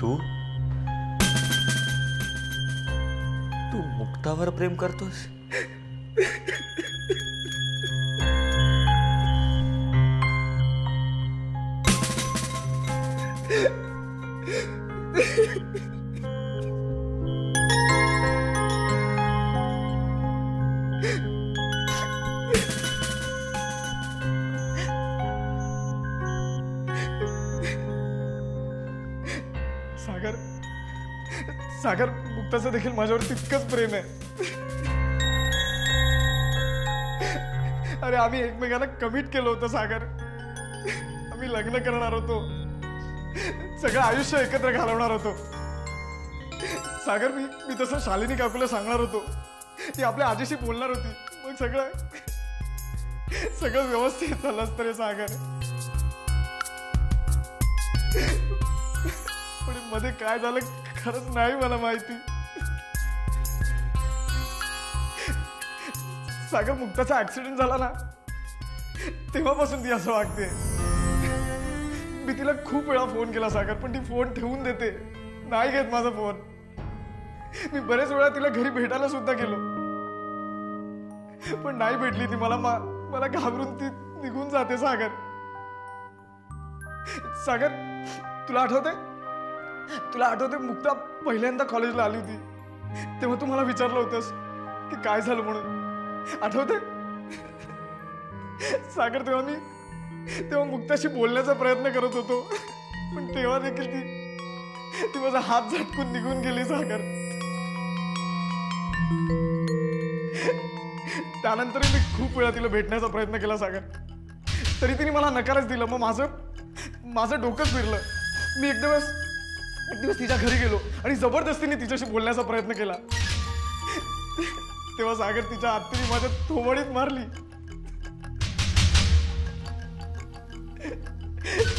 तू तू मुक्तावर प्रेम करतोस? सागर सागर मुक्ताचं देखील माझ्यावर तितकंच प्रेम आहे. अरे आम्ही एकमेकांना कमिट केलं होतं सागर. आम्ही लग्न करणार होतो, सगळं आयुष्य एकत्र घालवणार होतो. सागर मी तसं शालिनी काकूला सांगणार होतो, ती आपल्या आजीशी बोलणार होती. मग सगळं व्यवस्थित झालं असतं रे सागर. पण मध्ये काय झालं खरंच नाही मला माहिती. सागर मुक्ताचा ऍक्सिडेंट झाला ना, तेव्हापासून ती असं वागते. मी तिला खूप वेळा फोन केला सागर, पण ती फोन ठेवून देते, नाही घेत माझा फोन. मी बरेच वेळा तिला घरी भेटायला सुद्धा गेलो, पण नाही भेटली ती मला. मला घाबरून ती निघून जाते सागर. सागर तुला आठवते मुक्ता पहिल्यांदा कॉलेजला आली होती तेव्हा तू मला विचारलं होतंस की काय झालं म्हणून, आठवते? सागर तेव्हा मुक्ताशी बोलण्याचा प्रयत्न करत होतो, पण तेव्हा देखील ती माझा हात झटकून निघून गेली सागर. त्यानंतर मी खूप वेळा तिला भेटण्याचा प्रयत्न केला सागर, तरी तिने मला नकारच दिलं. मग माझं डोकंच फिरलं. मी एक दिवस तिच्या घरी गेलो आणि जबरदस्तीने तिच्याशी बोलण्याचा प्रयत्न केला. तेव्हा सागर तिच्या आत्तीने माझ्या थोबाडीत मारली.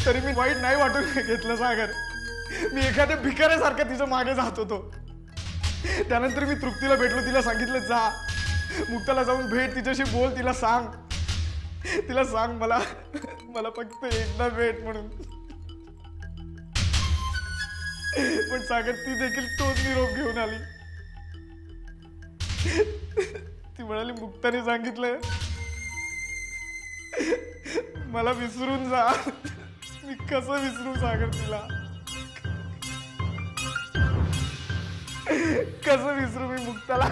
तरी मी वाईट नाही वाटून घेतलं सागर. मी एखाद्या भिकाऱ्यासारखं तिच्या मागे जात होतो. त्यानंतर मी तृप्तीला भेटलो, तिला सांगितलं जा मुक्ताला जाऊन भेट, तिच्याशी बोल, तिला सांग मला फक्त एकदा भेट म्हणून. पण सागर ती देखील तोच निरोप घेऊन आली. ती म्हणाली मुक्ताने सांगितलं मला विसरून जा. मी कसं विसरू सागर तिला, कसं विसरू मी मुक्ताला.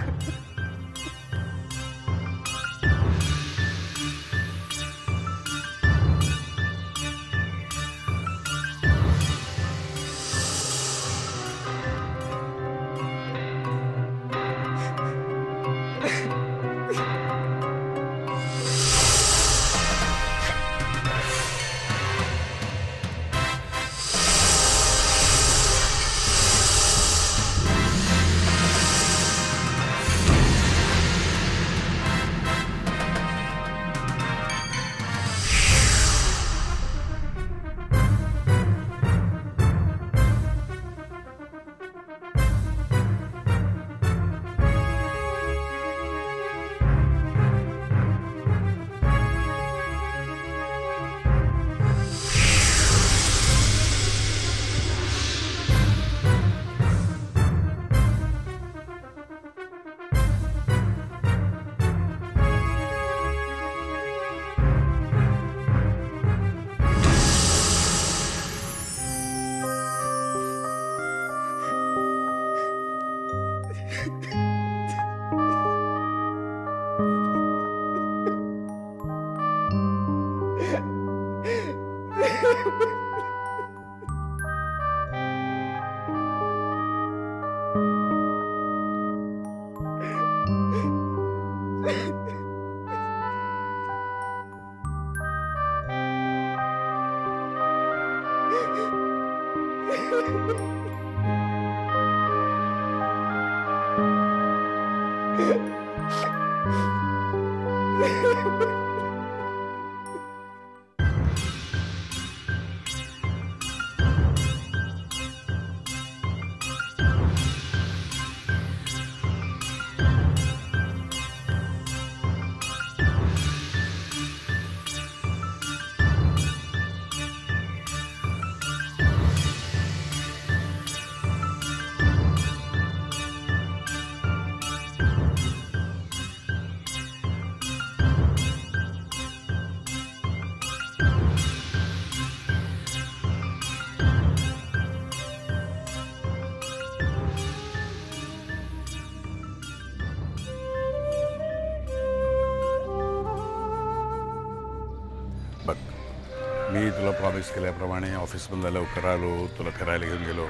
मी तुला प्रॉमिस केल्याप्रमाणे ऑफिसमधला लवकर आलो, तुला फिरायला घेऊन गेलो.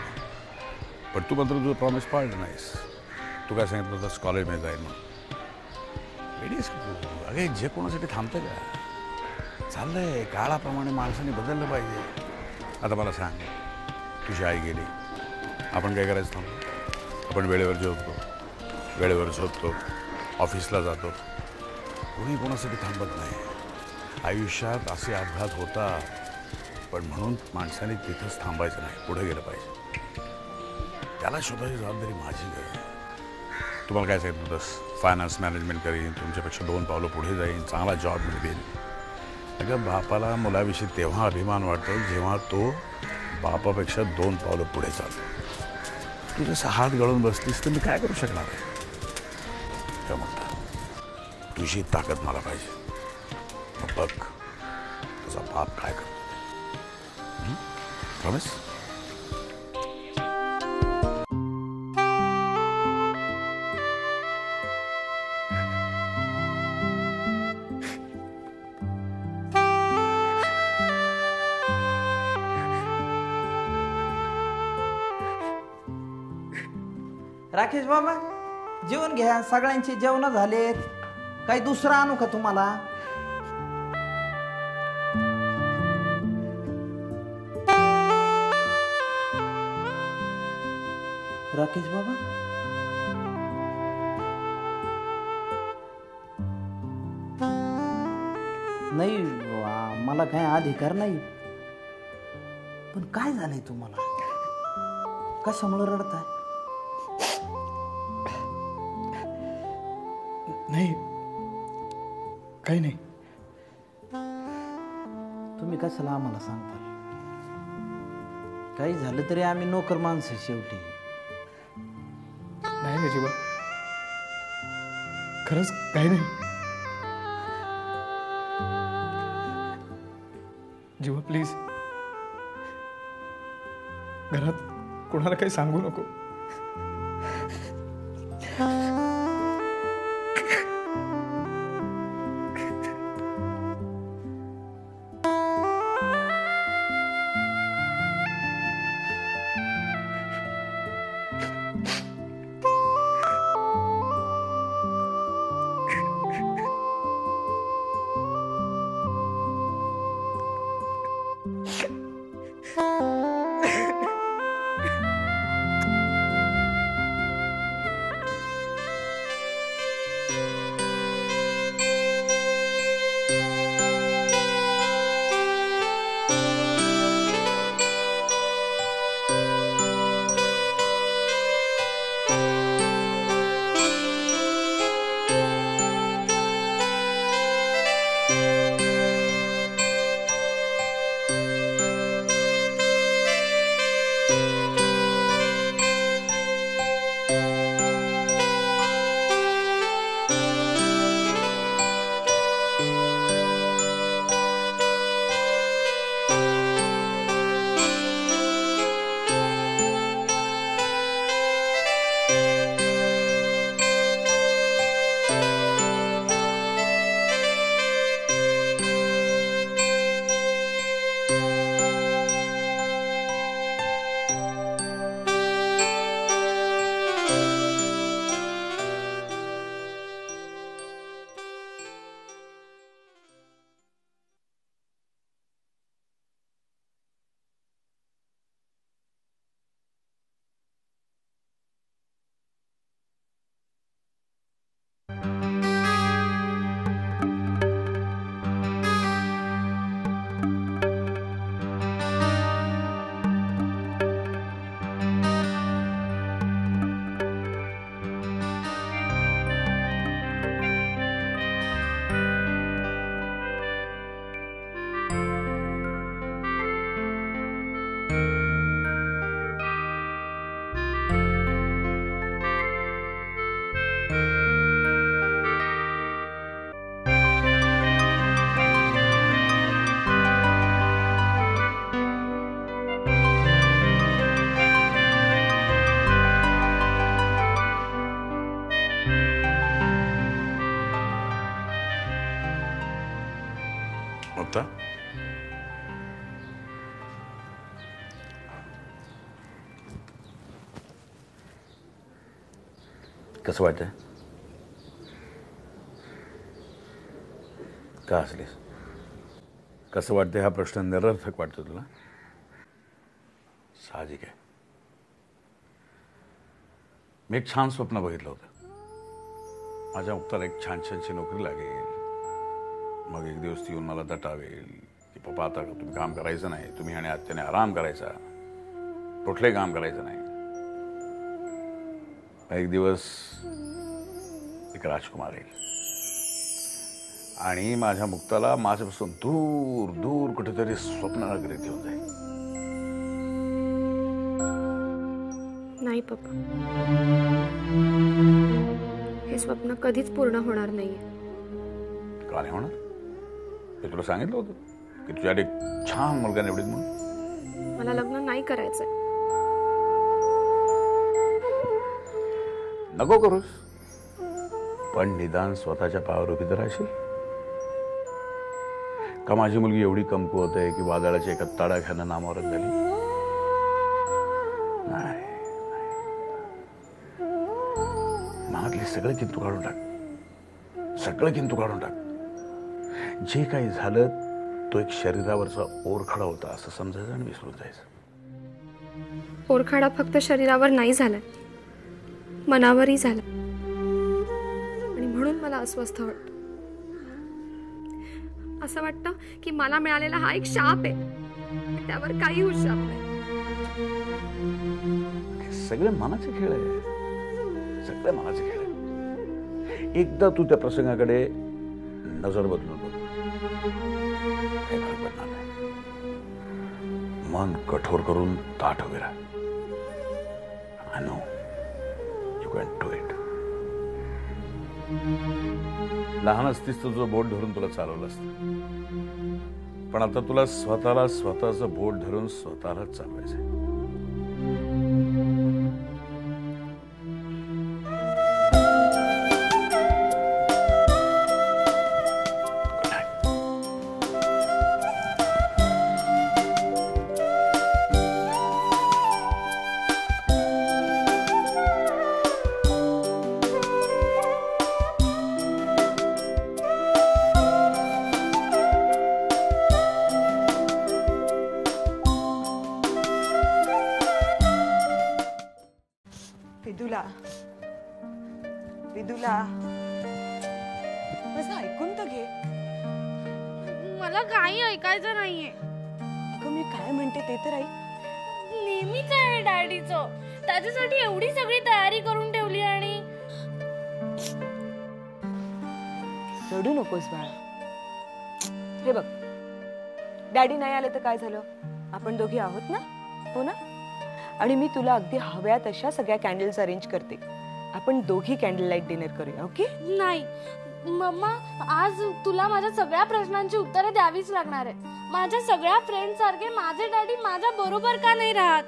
पण तू मात्र तुझं प्रॉमिस पाळलं नाहीस. तू काय सांगितलं होतं कॉलेजमध्ये जाईल म्हणून. वेडीस तू. अगे जे कोणासाठी थांबतं का? चाललंय काळाप्रमाणे माणसाने बदललं पाहिजे. आता मला सांग, तुझी आई गेली, आपण काय करायचं थांबलो? आपण वेळेवर जेवतो, वेळेवर झोपतो, ऑफिसला जातो. कोणी कोणासाठी थांबत नाही. आयुष्यात असे अपघात होतात, पण म्हणून माणसाने तिथंच थांबायचं नाही, पुढे गेलं पाहिजे. त्याला शोधायची जबाबदारी माझी आहे. तुम्हाला काय सांगितलं होतंस? फायनान्स मॅनेजमेंट करीन, तुमच्यापेक्षा 2 पावलं पुढे जाईन, चांगला जॉब मिळेल. अगं बापाला मुलाविषयी तेव्हा अभिमान वाटतो जेव्हा तो बापापेक्षा 2 पावलं पुढे चालतो. तू जसं हात गळून बसलीस तर मी काय करू शकणार आहे? काय म्हणता, तुझी ताकद मला पाहिजे. मग बघ तुझा बाप काय करतो. प्रॉमिस? राकेश बाबा, जेवण घ्या. सगळ्यांचे जेवण झालेत. काही दुसरं आणू का तुम्हाला? राकेश बाबा, नाही मला काही अधिकार नाही. पण काय झालंय तुम्हाला? कशामुळे रडताय? नाही, काही नाही. तुम्ही कशाला आम्हाला सांगता? काही झालं तरी आम्ही नोकर माणसं शेवटी. नाही रे जीवा, खरंच काही नाही. जीवा प्लीज, घरात कोणाला काही सांगू नको. कसं वाटतंय? का हसलीस? कसं वाटतंय हा प्रश्न निरर्थक वाटतो तुला? साहजिक आहे. मी एक छान स्वप्न बघितलं होतं. माझ्या मुक्ताला एक छानशी नोकरी लागेल. मग एक दिवस ती येऊन मला दटावेल की पप्पा आता तुम्ही काम करायचं नाही, तुम्ही आणि आत्याने आराम करायचा, कुठलंही काम करायचं नाही. एक दिवस एक राजकुमार येईल आणि माझ्या मुक्ताला माझ्यापासून दूर दूर कुठेतरी स्वप्ननगरीत घेऊन जाईल. नाही पप्पा, हे स्वप्न कधीच पूर्ण होणार नाहीये. का नाही होणार? हे तुला सांगितलं होतं की तुझ्या एक छान मुलगा निवडीत म्हणून. मला लग्न नाही करायचंय. नको करूस, पण निदान स्वतःच्या पायावर उभी तर राहशील का? माझी मुलगी एवढी कमकुवत आहे की वादळाच्या एका तडाख्यानं नामावरच झाली? नाही, मनातली सगळं किंतु काढून टाक, सगळं किंतु काढून टाक. जे काही झालं तो एक शरीरावरचा ओरखडा होता असं समजायचं आणि विसरून जायचं. ओरखडा फक्त शरीरावर नाही झालाय, मनावरही झाला. आणि म्हणून मला अस्वस्थ वाटतं. असं वाटतं की मला मिळालेला हा एक शाप आहे, त्यावर काही होऊ शाप नाही. सगळे मनाचे खेळ आहे, सगळे मनाचे खेळ आहे. एकदा तू त्या प्रसंगाकडे नजर बदलून बघ, काही फरक पडणार नाही. मन कठोर करून ताठ उभे राहा. I know you can do it. लहान असतीस तर तुझं बोट धरून तुला चालवलं असतं, पण आता तुला स्वतःला स्वतःचं बोट धरून स्वतःलाच चालवायचंय. विदुला, माझं ऐकून तर घे. मला काही ऐकायचं नाहीये. अगं मी काय म्हणते ते तर ऐक. नेहमीच आहे डॅडीचं, त्याच्यासाठी एवढी सगळी तयारी करून ठेवली आणि रडू नकोस बाळा. हे बघ, डॅडी नाही आले तर काय झालं, आपण दोघी आहोत ना, हो ना? आणि मी तुला अगदी हव्या तशा सगळ्या कॅन्डल्स अरेंज करते. आपण दोघी कॅन्डल लाईट डिनर करूया, ओके? नाही मम्मा, आज तुला माझ्या सगळ्या प्रश्नांची उत्तरे द्यावीच लागणार आहे. माझ्या सगळ्या फ्रेंड सारखे माझे डॅडी माझ्या बरोबर का नाही राहत?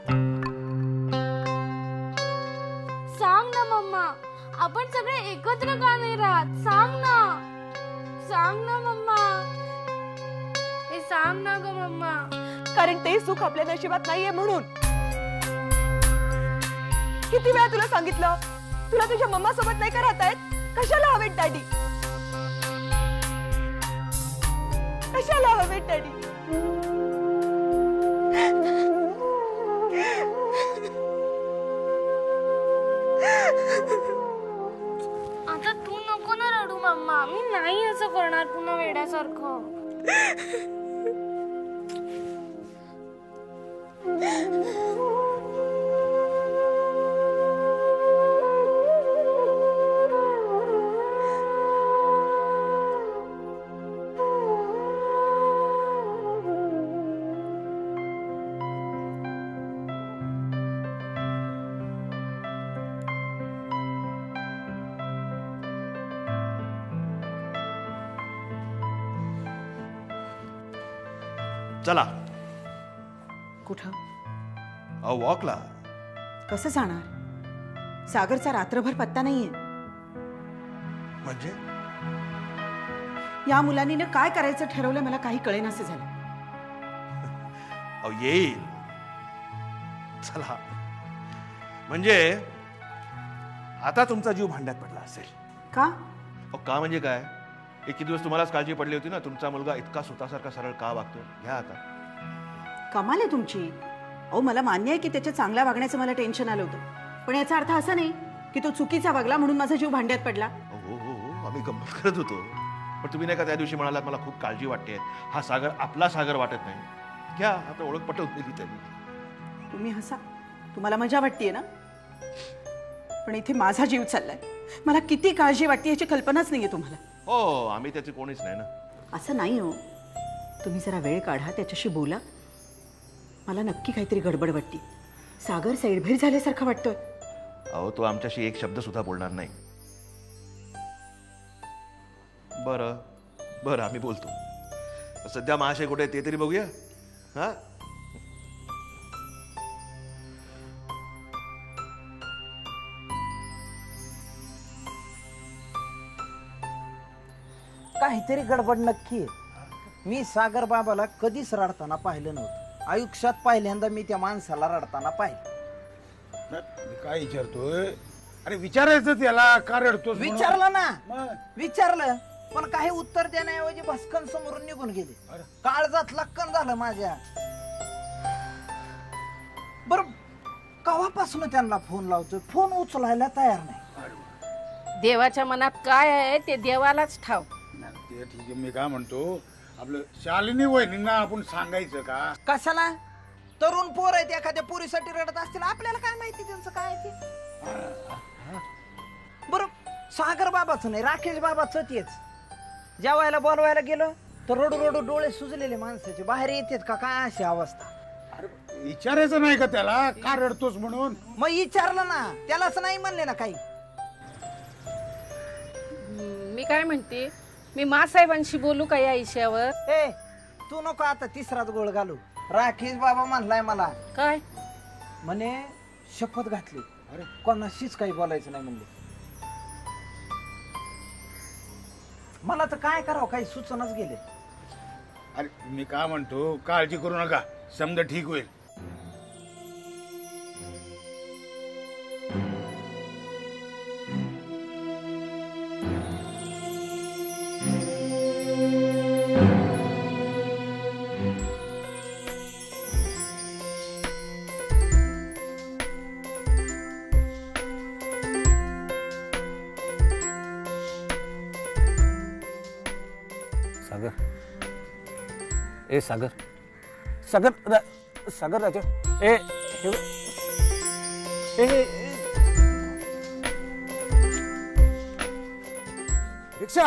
सांग ना मम्मा, आपण सगळे एकत्र का नाही राहत? सांग ना, सांग ना मम्मा, हे सांग ना ग मम्मा. कारण ते सुख आपल्या नशिबात नाहीये म्हणून. किती वेळा तुला सांगितलं, तुला तुझ्या मम्मा सोबत नाही का राहता येत? कशाला हवेत डॅडी? कशाला हवेत डॅडी? आता तू नको ना रडू मम्मा, मी नाही असं करणार पुन्हा वेड्यासारखं. चला. कुठं? वॉकला. कसं जाणार? सागरचा रात्रभर पत्ता नाहीये. म्हणजे या मुलांनी काय करायचं ठरवलं मला काही कळेनासे झालं. येईल. चला. म्हणजे आता तुमचा जीव भांड्यात पडला असेल. का? अहो का म्हणजे काय? इतके दिवस तुम्हालाच काळजी पडली होती ना, तुमचा मुलगा इतका स्वतःसारखा सरळ का वागतो. घ्या आता. कमाल आहे तुमची. अहो मला मान्य आहे की त्याच्या चांगल्या वागण्याचं मला टेन्शन आलं होतं, पण याचा अर्थ असा नाही की तो चुकीचा वागला म्हणून माझा जीव भांड्यात पडला. हो हो हो, आम्ही गंमत करत होतो, पण तुम्ही नाही का त्या दिवशी म्हणालात मला खूप काळजी वाटते, हा सागर आपला सागर वाटत नाही. घ्या आता, ओळख पटवून दिली त्यांनी. तुम्ही हसा, तुम्हाला मजा वाटतेय ना, पण इथे माझा जीव चाललाय. मला किती काळजी वाटते याची कल्पनाच नाहीये तुम्हाला. हो, आम्ही त्याचे कोणीच नाही ना. असं नाही हो, तुम्ही जरा वेळ काढा, त्याच्याशी बोला. मला नक्की काहीतरी गडबड वाटते. सागर सैडभैर झाल्यासारखं वाटतोय. अहो तो आमच्याशी एक शब्द सुद्धा बोलणार नाही. बरं बरं, आम्ही बोलतो. सध्या महाशय कुठे ते तरी बघूया. हा, काहीतरी गडबड नक्की आहे. मी सागर बाबाला कधीच रडताना पाहिलं नव्हतं. आयुष्यात पहिल्यांदा मी त्या माणसाला रडताना पाहिलं. मी काय विचारतोय? अरे विचारायचं त्याला, का रडतोस? विचारलं ना, विचारलं, पण काही उत्तर देण्याऐवजी भस्कन समोरून निघून गेले. काळजात लक्कन झालं माझ्या. बर, कवापासून त्यांना फोन लावतोय, फोन उचलायला तयार नाही. देवाच्या मनात काय आहे ते देवालाच ठाव. ते ठीक आहे, मी काय म्हणतो, आपलं शालिनी वहिनींना आपण सांगायचं का? कशाला? तरुण पोर आहेत, एखाद्या पोरीसाठी रडत असतील, आपल्याला काय माहिती त्यांचं काय ते. बरं, सागर बाबाचं नाही, राकेश बाबाचं तेच. जेवायला बोलवायला गेलो तर रडू रडू डोळे सुजलेले माणसाचे बाहेर येतात का काय अशी अवस्था. अरे विचारायचं नाही का त्याला, का रडतोस म्हणून? मग विचारलं ना, त्यालाच नाही म्हणले ना काही. मी काय म्हणते, मी मासाहेबांशी बोलू का या विषयावर? ए, तू नको आता तिसराच गोळ घालू. राकेश बाबा म्हणलाय मला, काय म्हणे शपथ घातली, अरे कोणाशीच काही बोलायचं नाही म्हणले. मला तर काय करावं काही सुचनाच गेले. अरे मी काय म्हणतो, काळजी करू नका, समजा ठीक होईल. सागर, ए सागर, सागर, सागर राजा, ए रिक्षा.